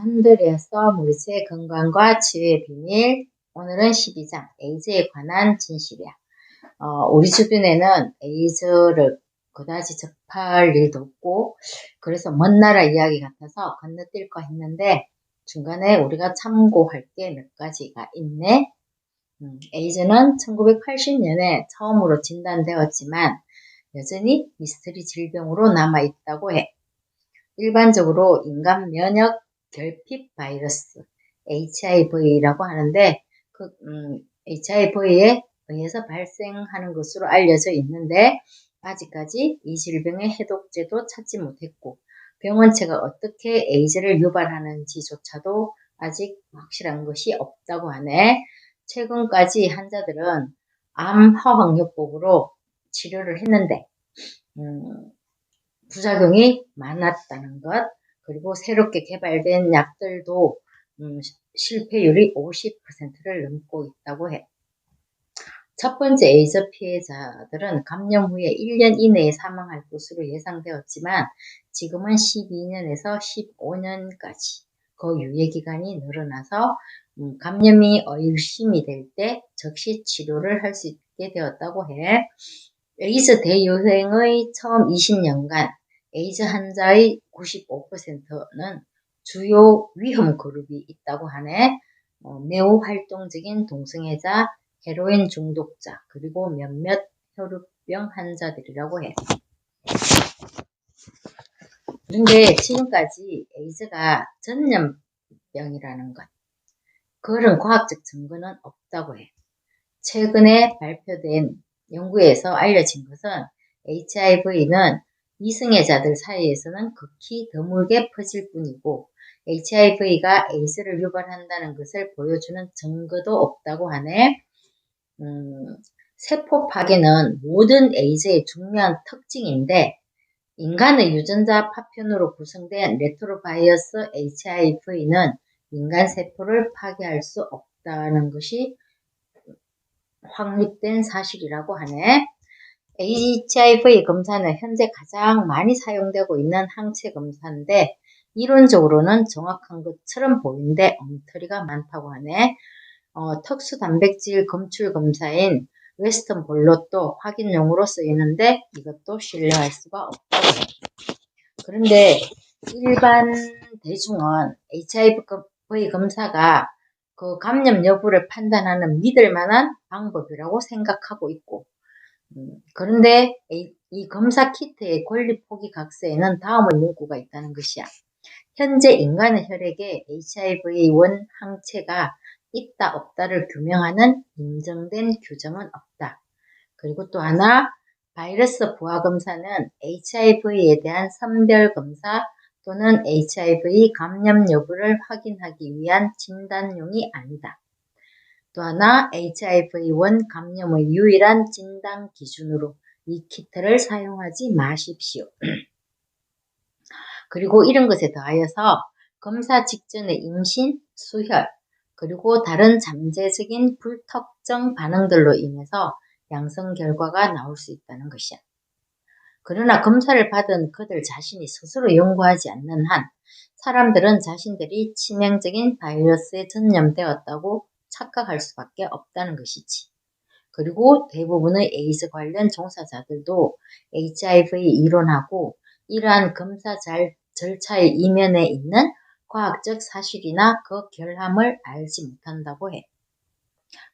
안드레아서 모리스의 건강과 치유의 비밀. 오늘은 12장 에이즈에 관한 진실이야. 우리 주변에는 에이즈를 그다지 접할 일도 없고 그래서 먼 나라 이야기 같아서 건너뛸까 했는데 중간에 우리가 참고할 게 몇 가지가 있네. 에이즈는 1980년에 처음으로 진단되었지만 여전히 미스터리 질병으로 남아있다고 해. 일반적으로 인간 면역 결핍 바이러스 HIV라고 하는데 HIV에 의해서 발생하는 것으로 알려져 있는데 아직까지 이 질병의 해독제도 찾지 못했고 병원체가 어떻게 에이즈를 유발하는지조차도 아직 확실한 것이 없다고 하네. 최근까지 환자들은 암 화학요법으로 치료를 했는데 부작용이 많았다는 것, 그리고 새롭게 개발된 약들도 실패율이 50%를 넘고 있다고 해. 첫 번째 에이즈 피해자들은 감염 후에 1년 이내에 사망할 것으로 예상되었지만 지금은 12년에서 15년까지 그 유예기간이 늘어나서 감염이 의심이 될 때 즉시 치료를 할 수 있게 되었다고 해. 에이즈 대유행의 처음 20년간 에이즈 환자의 95%는 주요 위험 그룹이 있다고 하네. 매우 활동적인 동성애자, 헤로인 중독자, 그리고 몇몇 혈우병 환자들이라고 해. 그런데 지금까지 에이즈가 전염병이라는 것, 그런 과학적 증거는 없다고 해. 최근에 발표된 연구에서 알려진 것은 HIV는 미성애자들 사이에서는 극히 드물게 퍼질 뿐이고 HIV가 에이즈를 유발한다는 것을 보여주는 증거도 없다고 하네. 세포 파괴는 모든 에이즈의 중요한 특징인데 인간의 유전자 파편으로 구성된 레트로바이러스 HIV는 인간 세포를 파괴할 수 없다는 것이 확립된 사실이라고 하네. HIV 검사는 현재 가장 많이 사용되고 있는 항체 검사인데 이론적으로는 정확한 것처럼 보이는데 엉터리가 많다고 하네. 특수 단백질 검출 검사인 웨스턴 블롯도 확인용으로 쓰이는데 이것도 신뢰할 수가 없다고 해. 그런데 일반 대중은 HIV 검사가 그 감염 여부를 판단하는 믿을 만한 방법이라고 생각하고 있고 그런데 이 검사 키트의 권리 포기 각서에는 다음의 문구가 있다는 것이야. 현재 인간의 혈액에 HIV1 항체가 있다 없다를 규명하는 인정된 규정은 없다. 그리고 또 하나, 바이러스 부하 검사는 HIV에 대한 선별 검사 또는 HIV 감염 여부를 확인하기 위한 진단용이 아니다. 또 하나, HIV1 감염의 유일한 진단 기준으로 이 키트를 사용하지 마십시오. 그리고 이런 것에 더하여서 검사 직전의 임신, 수혈, 그리고 다른 잠재적인 불특정 반응들로 인해서 양성 결과가 나올 수 있다는 것이야. 그러나 검사를 받은 그들 자신이 스스로 연구하지 않는 한 사람들은 자신들이 치명적인 바이러스에 전염되었다고 착각할 수밖에 없다는 것이지. 그리고 대부분의 에이즈 관련 종사자들도 HIV 이론하고 이러한 검사 절차의 이면에 있는 과학적 사실이나 그 결함을 알지 못한다고 해.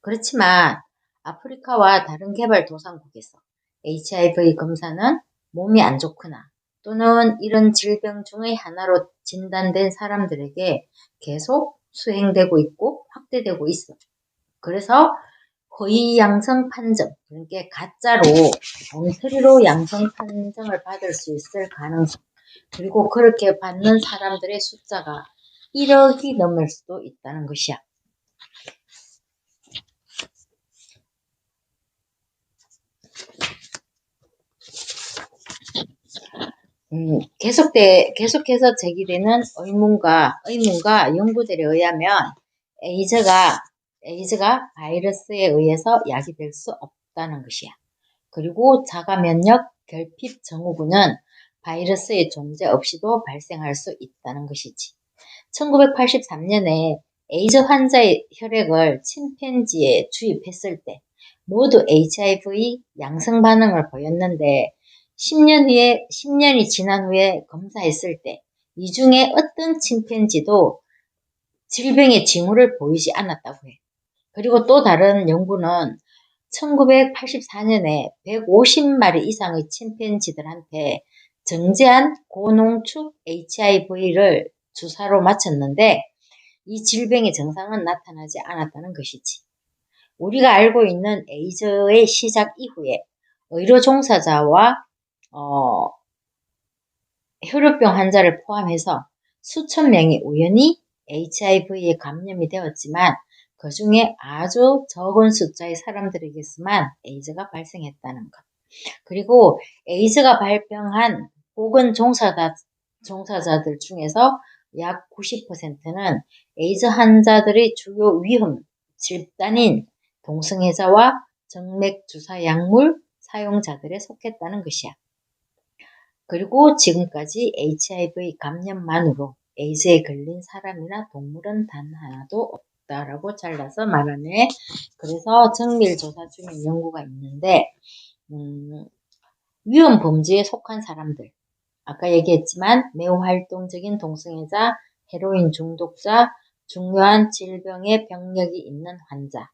그렇지만 아프리카와 다른 개발도상국에서 HIV 검사는 몸이 안 좋거나 또는 이런 질병 중의 하나로 진단된 사람들에게 계속 수행되고 있고 확대되고 있어. 그래서 허위 양성 판정, 그러니까 가짜로 엉터리로 양성 판정을 받을 수 있을 가능성, 그리고 그렇게 받는 사람들의 숫자가 1억이 넘을 수도 있다는 것이야. 계속해서 제기되는 의문과 연구들에 의하면 에이즈가 바이러스에 의해서 야기될 수 없다는 것이야. 그리고 자가면역 결핍 증후군은 바이러스의 존재 없이도 발생할 수 있다는 것이지. 1983년에 에이즈 환자의 혈액을 침팬지에 주입했을 때 모두 HIV 양성 반응을 보였는데 10년이 지난 후에 검사했을 때 이 중에 어떤 침팬지도 질병의 징후를 보이지 않았다고 해. 그리고 또 다른 연구는 1984년에 150마리 이상의 침팬지들한테 정제한 고농축 HIV를 주사로 맞췄는데 이 질병의 증상은 나타나지 않았다는 것이지. 우리가 알고 있는 에이즈의 시작 이후에 의료 종사자와 혈우병 환자를 포함해서 수천 명이 우연히 HIV에 감염이 되었지만 그 중에 아주 적은 숫자의 사람들에게서만 에이즈가 발생했다는 것. 그리고 에이즈가 발병한 보건 종사자들 중에서 약 90%는 에이즈 환자들의 주요 위험 집단인 동성애자와 정맥주사 약물 사용자들에 속했다는 것이야. 그리고 지금까지 HIV 감염만으로 에이즈에 걸린 사람이나 동물은 단 하나도 없다라고 잘라서 말하네. 그래서 정밀 조사 중인 연구가 있는데 위험 범죄에 속한 사람들, 아까 얘기했지만 매우 활동적인 동성애자, 헤로인 중독자, 중요한 질병의 병력이 있는 환자.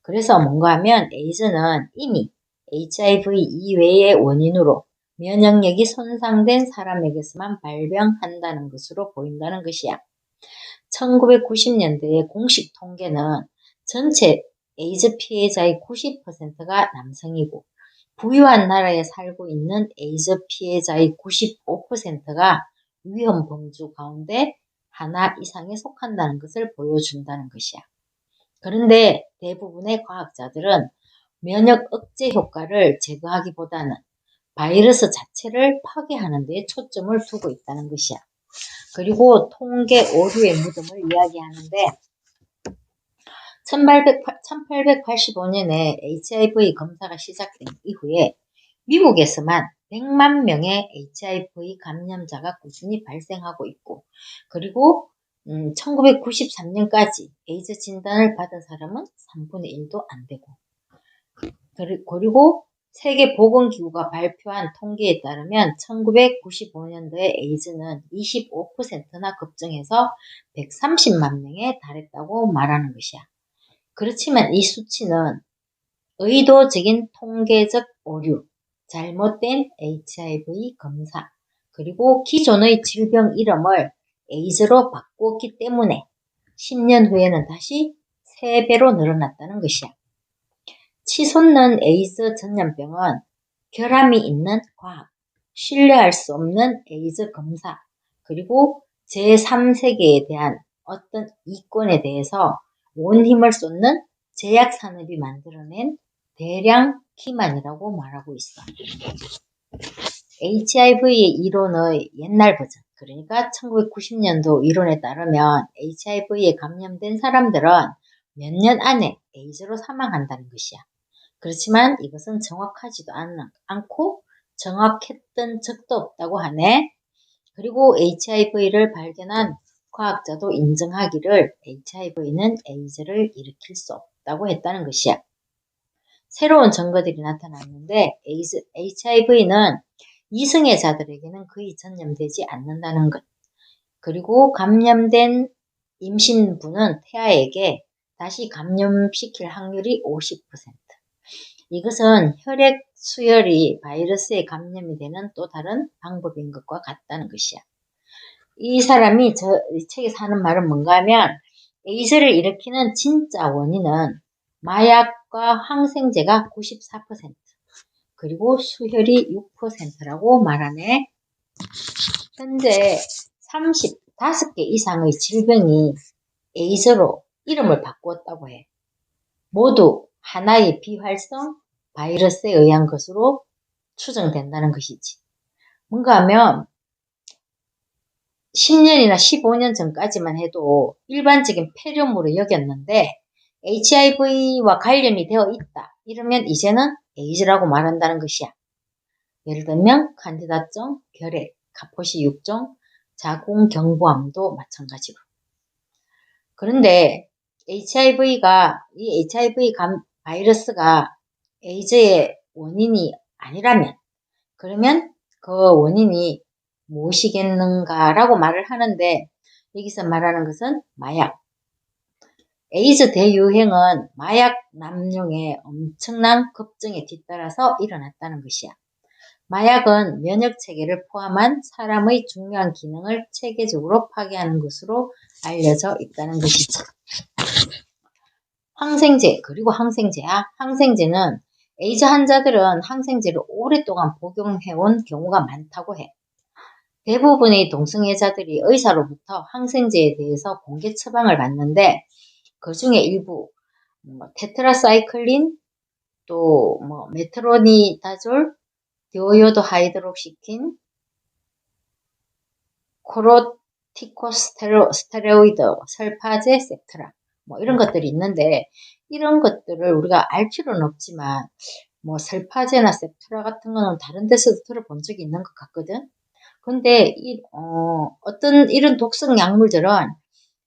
그래서 뭔가 하면 에이즈는 이미 HIV 이외의 원인으로 면역력이 손상된 사람에게서만 발병한다는 것으로 보인다는 것이야. 1990년대의 공식 통계는 전체 에이즈 피해자의 90%가 남성이고 부유한 나라에 살고 있는 에이즈 피해자의 95%가 위험 범주 가운데 하나 이상에 속한다는 것을 보여준다는 것이야. 그런데 대부분의 과학자들은 면역 억제 효과를 제거하기보다는 바이러스 자체를 파괴하는 데 초점을 두고 있다는 것이야. 그리고 통계 오류의 무덤을 이야기하는데 1885년에 HIV 검사가 시작된 이후에 미국에서만 100만 명의 HIV 감염자가 꾸준히 발생하고 있고 그리고 1993년까지 에이즈 진단을 받은 사람은 3분의 1도 안 되고 그리고 세계보건기구가 발표한 통계에 따르면 1995년도에 에이즈는 25%나 급증해서 130만 명에 달했다고 말하는 것이야. 그렇지만 이 수치는 의도적인 통계적 오류, 잘못된 HIV 검사, 그리고 기존의 질병 이름을 에이즈로 바꾸었기 때문에 10년 후에는 다시 3배로 늘어났다는 것이야. 치솟는 에이즈 전염병은 결함이 있는 과학, 신뢰할 수 없는 에이즈 검사, 그리고 제3세계에 대한 어떤 이권에 대해서 온 힘을 쏟는 제약산업이 만들어낸 대량 기만이라고 말하고 있어. HIV의 이론의 옛날 버전, 그러니까 1990년도 이론에 따르면 HIV에 감염된 사람들은 몇 년 안에 에이즈로 사망한다는 것이야. 그렇지만 이것은 정확하지도 않고 정확했던 적도 없다고 하네. 그리고 HIV를 발견한 과학자도 인정하기를 HIV는 에이즈를 일으킬 수 없다고 했다는 것이야. 새로운 증거들이 나타났는데 HIV는 이승애자들에게는 거의 전염되지 않는다는 것. 그리고 감염된 임신부는 태아에게 다시 감염시킬 확률이 50%. 이것은 혈액 수혈이 바이러스에 감염이 되는 또 다른 방법인 것과 같다는 것이야. 이 사람이 이 책에서 하는 말은 뭔가 하면 에이즈를 일으키는 진짜 원인은 마약과 항생제가 94%, 그리고 수혈이 6%라고 말하네. 현재 35개 이상의 질병이 에이즈로 이름을 바꾸었다고 해. 모두 하나의 비활성 바이러스에 의한 것으로 추정된다는 것이지. 뭔가 하면 10년이나 15년 전까지만 해도 일반적인 폐렴으로 여겼는데 HIV와 관련이 되어 있다. 이러면 이제는 에이즈라고 말한다는 것이야. 예를 들면 칸디다증, 결핵, 가포시 6종, 자궁경부암도 마찬가지로. 그런데 이 HIV 바이러스가 에이즈의 원인이 아니라면, 그러면 그 원인이 무엇이겠는가라고 말을 하는데, 여기서 말하는 것은 마약. 에이즈 대유행은 마약 남용의 엄청난 급증에 뒤따라서 일어났다는 것이야. 마약은 면역체계를 포함한 사람의 중요한 기능을 체계적으로 파괴하는 것으로 알려져 있다는 것이지. 항생제, 그리고 항생제야. 항생제는 에이즈 환자들은 항생제를 오랫동안 복용해온 경우가 많다고 해. 대부분의 동성애자들이 의사로부터 항생제에 대해서 공개 처방을 받는데, 그 중에 일부 테트라사이클린, 또 메트로니다졸, 디오요도 하이드록시킨, 코르티코스테로이드, 설파제, 셉트라, 이런 것들이 있는데, 이런 것들을 우리가 알 필요는 없지만 설파제나 셉트라 같은 거는 다른 데서도 들어본 적이 있는 것 같거든. 근데 어떤 이런 독성 약물들은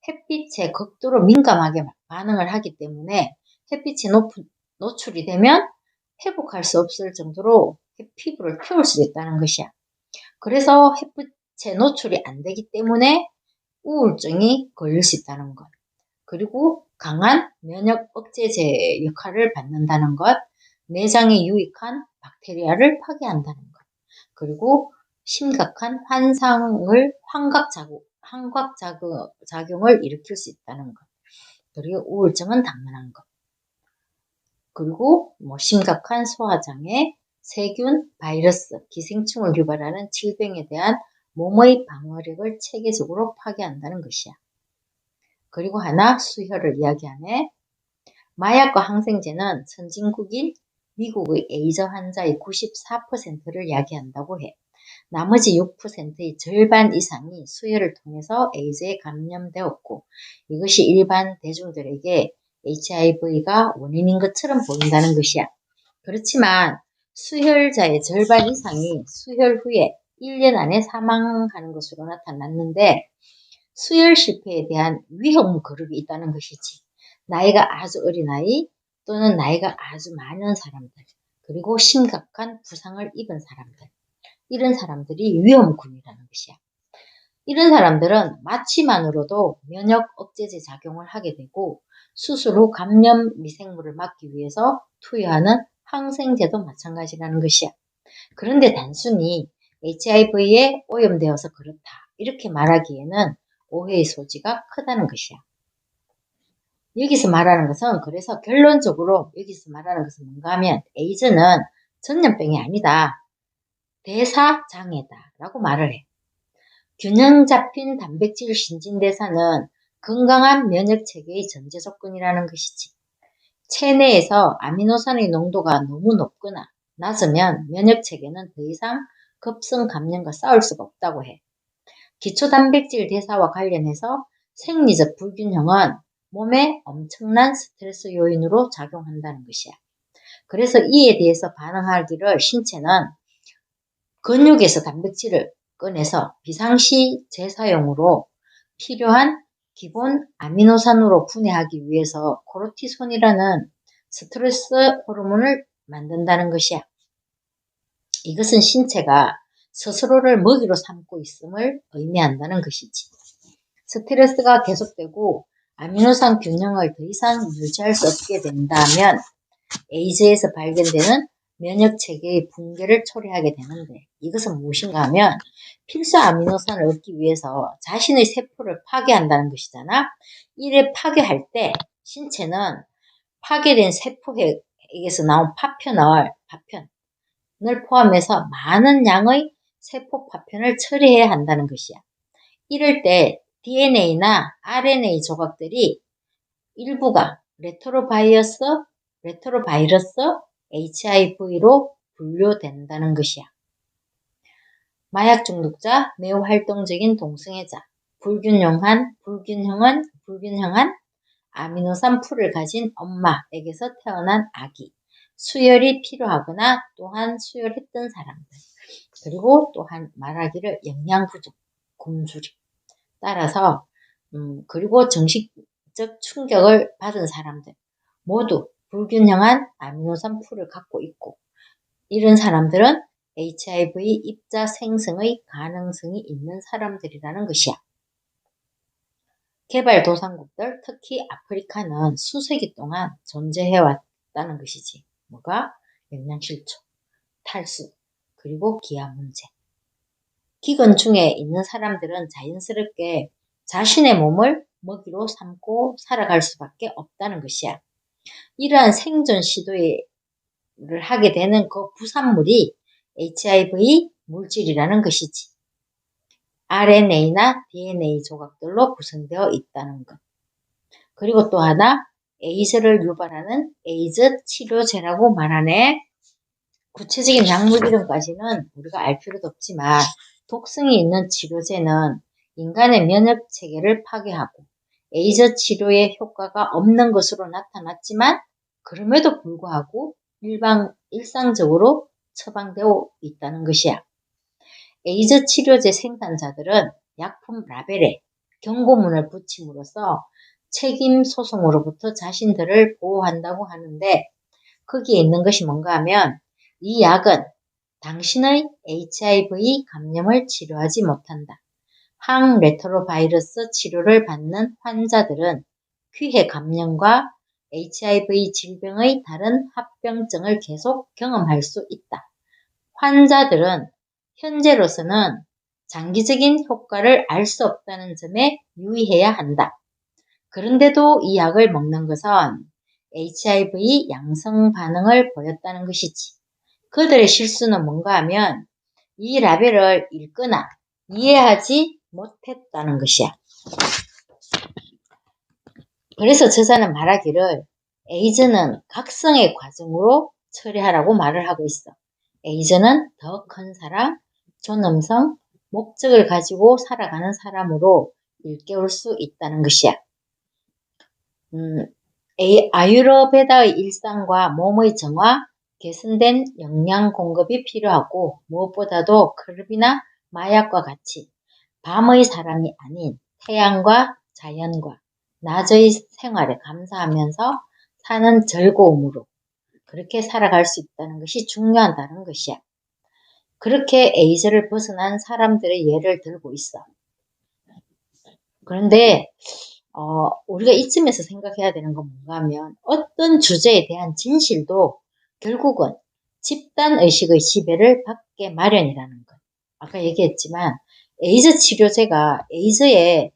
햇빛에 극도로 민감하게 반응을 하기 때문에 햇빛에 노출이 되면 회복할 수 없을 정도로 피부를 태울 수 있다는 것이야. 그래서 햇빛에 노출이 안 되기 때문에 우울증이 걸릴 수 있다는 것. 그리고 강한 면역 억제제 역할을 받는다는 것. 내장에 유익한 박테리아를 파괴한다는 것. 그리고 심각한 환각작용을 일으킬 수 있다는 것. 그리고 우울증은 당연한 것. 그리고 심각한 소화장애, 세균, 바이러스, 기생충을 유발하는 질병에 대한 몸의 방어력을 체계적으로 파괴한다는 것이야. 그리고 하나 수혈을 이야기하네. 마약과 항생제는 선진국인 미국의 에이즈 환자의 94%를 야기한다고 해. 나머지 6%의 절반 이상이 수혈을 통해서 에이즈에 감염되었고, 이것이 일반 대중들에게 HIV가 원인인 것처럼 보인다는 것이야. 그렇지만 수혈자의 절반 이상이 수혈 후에 1년 안에 사망하는 것으로 나타났는데, 수혈 실패에 대한 위험 그룹이 있다는 것이지. 나이가 아주 어린 아이, 또는 나이가 아주 많은 사람들, 그리고 심각한 부상을 입은 사람들, 이런 사람들이 위험군이라는 것이야. 이런 사람들은 마취만으로도 면역 억제제 작용을 하게 되고, 수술 후 감염 미생물을 막기 위해서 투여하는 항생제도 마찬가지라는 것이야. 그런데 단순히 HIV에 오염되어서 그렇다, 이렇게 말하기에는 오해의 소지가 크다는 것이야. 여기서 말하는 것은, 그래서 결론적으로 여기서 말하는 것은 뭔가 하면, 에이즈는 전염병이 아니다, 대사장애다 라고 말을 해. 균형 잡힌 단백질 신진대사는 건강한 면역체계의 전제 조건이라는 것이지. 체내에서 아미노산의 농도가 너무 높거나 낮으면 면역체계는 더 이상 급성 감염과 싸울 수가 없다고 해. 기초단백질 대사와 관련해서 생리적 불균형은 몸에 엄청난 스트레스 요인으로 작용한다는 것이야. 그래서 이에 대해서 반응하기를 신체는 근육에서 단백질을 꺼내서 비상시 재사용으로 필요한 기본 아미노산으로 분해하기 위해서 코르티손이라는 스트레스 호르몬을 만든다는 것이야. 이것은 신체가 스스로를 먹이로 삼고 있음을 의미한다는 것이지. 스트레스가 계속되고 아미노산 균형을 더 이상 유지할 수 없게 된다면 에이즈에서 발견되는 면역체계의 붕괴를 초래하게 되는데, 이것은 무엇인가 하면 필수 아미노산을 얻기 위해서 자신의 세포를 파괴한다는 것이잖아. 이를 파괴할 때 신체는 파괴된 세포에서 나온 파편을 포함해서 많은 양의 세포 파편을 처리해야 한다는 것이야. 이럴 때 DNA나 RNA 조각들이 일부가 레트로바이러스 HIV로 분류된다는 것이야. 마약 중독자, 매우 활동적인 동성애자, 불균형한 아미노산 풀을 가진 엄마에게서 태어난 아기, 수혈이 필요하거나 또한 수혈했던 사람들, 그리고 또한 말하기를 영양 부족, 굶주림. 따라서 그리고 정신적 충격을 받은 사람들 모두 불균형한 아미노산 풀을 갖고 있고 이런 사람들은 HIV 입자 생성의 가능성이 있는 사람들이라는 것이야. 개발도상국들, 특히 아프리카는 수세기 동안 존재해왔다는 것이지. 뭐가? 영양실조, 탈수, 그리고 기아 문제. 기근 중에 있는 사람들은 자연스럽게 자신의 몸을 먹이로 삼고 살아갈 수밖에 없다는 것이야. 이러한 생존 시도를 하게 되는 그 부산물이 HIV 물질이라는 것이지. RNA나 DNA 조각들로 구성되어 있다는 것. 그리고 또 하나, 에이즈를 유발하는 에이즈 치료제라고 말하네. 구체적인 약물 이름까지는 우리가 알 필요도 없지만 독성이 있는 치료제는 인간의 면역 체계를 파괴하고 에이즈 치료에 효과가 없는 것으로 나타났지만 그럼에도 불구하고 일상적으로 처방되어 있다는 것이야. 에이즈 치료제 생산자들은 약품 라벨에 경고문을 붙임으로써 책임 소송으로부터 자신들을 보호한다고 하는데 거기에 있는 것이 뭔가 하면 이 약은 당신의 HIV 감염을 치료하지 못한다. 항레트로바이러스 치료를 받는 환자들은 귀해 감염과 HIV 질병의 다른 합병증을 계속 경험할 수 있다. 환자들은 현재로서는 장기적인 효과를 알 수 없다는 점에 유의해야 한다. 그런데도 이 약을 먹는 것은 HIV 양성 반응을 보였다는 것이지. 그들의 실수는 뭔가 하면 이 라벨을 읽거나 이해하지 못했다는 것이야. 그래서 저자는 말하기를 에이즈는 각성의 과정으로 처리하라고 말을 하고 있어. 에이즈는 더 큰 사랑, 존엄성, 목적을 가지고 살아가는 사람으로 일깨울 수 있다는 것이야. 아유르베다의 일상과 몸의 정화, 개선된 영양 공급이 필요하고 무엇보다도 클럽이나 마약과 같이 밤의 사람이 아닌 태양과 자연과 낮의 생활에 감사하면서 사는 즐거움으로 그렇게 살아갈 수 있다는 것이 중요하다는 것이야. 그렇게 에이즈를 벗어난 사람들의 예를 들고 있어. 그런데 우리가 이쯤에서 생각해야 되는 건 뭔가 하면 어떤 주제에 대한 진실도 결국은 집단의식의 지배를 받게 마련이라는 것. 아까 얘기했지만 에이즈 치료제가 에이즈에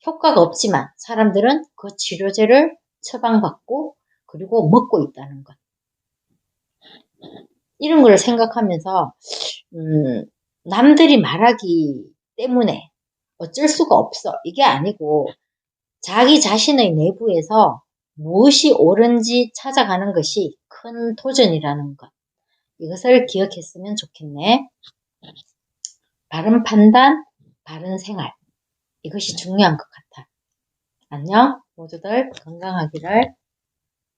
효과가 없지만 사람들은 그 치료제를 처방받고 그리고 먹고 있다는 것. 이런 걸 생각하면서 남들이 말하기 때문에 어쩔 수가 없어. 이게 아니고 자기 자신의 내부에서 무엇이 옳은지 찾아가는 것이 큰 도전이라는 것. 이것을 기억했으면 좋겠네. 바른 판단, 바른 생활. 이것이 중요한 것 같아. 안녕, 모두들 건강하기를.